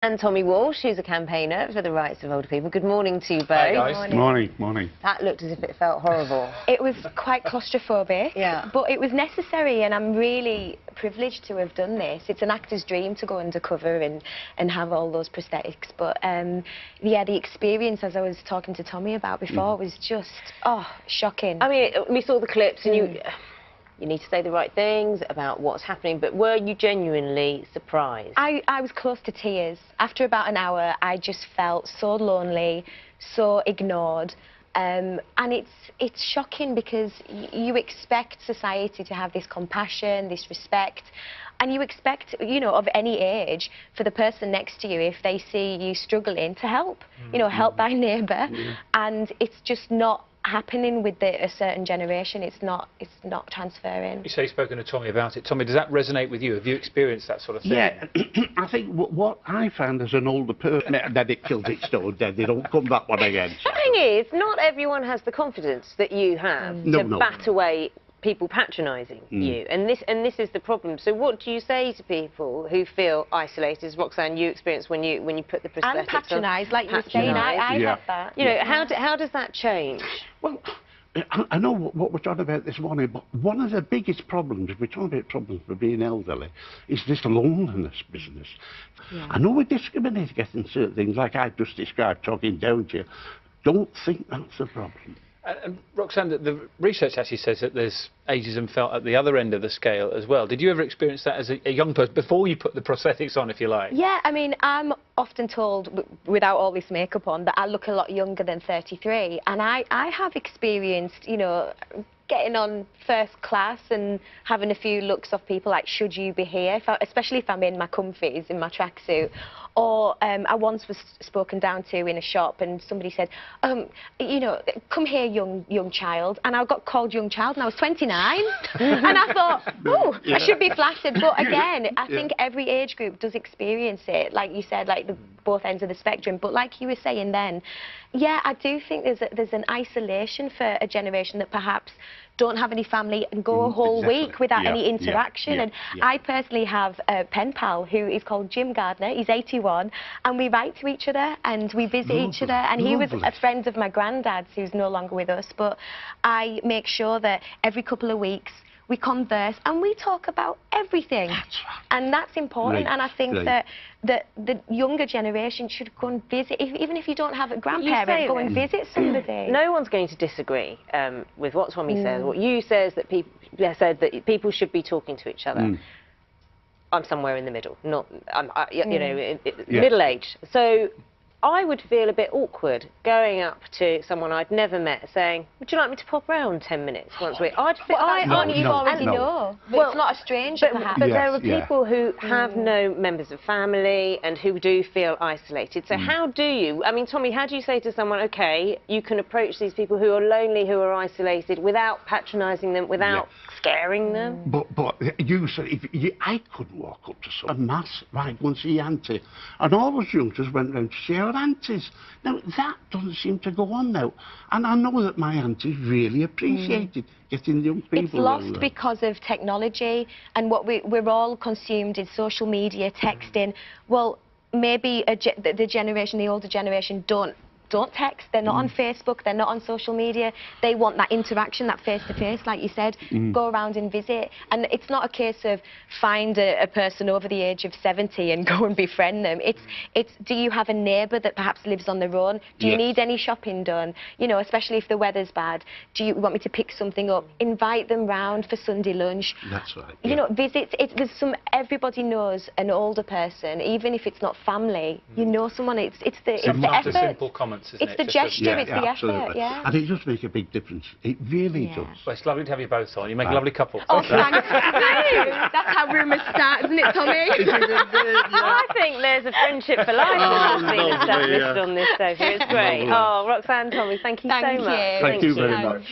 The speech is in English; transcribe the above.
And Tommy Walsh, who's a campaigner for the rights of older people. Good morning to you both. Hi guys. Morning. That looked as if it felt horrible. It was quite claustrophobic, Yeah. but it was necessary, and I'm really privileged to have done this. It's an actor's dream to go undercover and have all those prosthetics, but yeah, the experience, as I was talking to Tommy about before, was just, shocking. I mean, we saw the clips and you need to say the right things about what's happening, but were you genuinely surprised? I was close to tears. After about an hour, I just felt so lonely, so ignored. And it's shocking because you expect society to have this compassion, this respect, and you expect, you know, of any age, for the person next to you, if they see you struggling, to help. You know, help thy neighbour. And it's just not happening with a certain generation. It's not transferring. You say you've spoken to Tommy about it. Tommy, does that resonate with you? Have you experienced that sort of thing? Yeah, I think what I found as an older person, that it kills its stone dead, they don't come that one again. The thing is, not everyone has the confidence that you have to bat away people patronising you, and this is the problem. So what do you say to people who feel isolated, as Roxanne, you experienced when you put the prosthetics on? And patronised, like you were saying. I had that. You know, how does that change? Well, I know what we're talking about this morning, but one of the biggest problems, if we're talking about problems for being elderly, is this loneliness business. I know we discriminate against certain things, like I've just described, talking down to you. Don't think that's the problem. And Roxanne, the research actually says that there's ageism felt at the other end of the scale as well. Did you ever experience that as a young person, before you put the prosthetics on, if you like? Yeah, I mean, I'm often told, without all this makeup on, that I look a lot younger than 33. And I have experienced, you know, getting on first class and having a few looks off people like, should you be here? Especially if I'm in my comfies, in my tracksuit. Or I once was spoken down to in a shop and somebody said, you know, come here, young child. And I got called young child and I was 29. And I thought, oh, I should be flattered. But again, I think every age group does experience it. Like you said, like both ends of the spectrum. But like you were saying then, yeah, I do think there's an isolation for a generation that perhaps don't have any family and go a whole week without any interaction. And I personally have a pen pal who is called Jim Gardner. He's 81, and we write to each other and we visit each other. And he was a friend of my granddad's, who's no longer with us. But I make sure that every couple of weeks we converse and we talk about everything. That's right. And that's important. And I think that the younger generation should go and visit, even if you don't have a grandparent, go and visit somebody. No one's going to disagree with what Tommy says. What you said that people should be talking to each other. I'm somewhere in the middle, not you know, middle-aged. So I would feel a bit awkward going up to someone I'd never met saying, would you like me to pop round 10 minutes once a week? I'd feel... you already know. Well, it's not a stranger, perhaps. But there are people who have no members of family and who do feel isolated. So how do you... I mean, Tommy, how do you say to someone, OK, you can approach these people who are lonely, who are isolated, without patronising them, without scaring them? But you said, I couldn't walk up to someone, mass, right, go and see Auntie. And all those youngsters went round to see our aunties. Now, that doesn't seem to go on now. And I know that my aunties really appreciated getting young people. It's lost because of technology and what we're all consumed in social media, texting. Well, maybe the older generation don't text, they're not on Facebook, they're not on social media. They want that interaction, that face-to-face, like you said. Go around and visit. And it's not a case of find a person over the age of 70 and go and befriend them. It's do you have a neighbour that perhaps lives on their own? Do you need any shopping done? You know, especially if the weather's bad. Do you want me to pick something up? Invite them round for Sunday lunch. That's right. You know, visits. Everybody knows an older person, even if it's not family. You know someone. It's the effort. Simple comments. It's the gesture, it's the effort, And it does make a big difference. It really does. Well, it's lovely to have you both on. You make a lovely couple. Oh, thank you. That's how rumours start, isn't it, Tommy? I think there's a friendship for life that has been established on this sofa. It's great. Oh, Roxanne, Tommy, thank you so much. Thank you very much.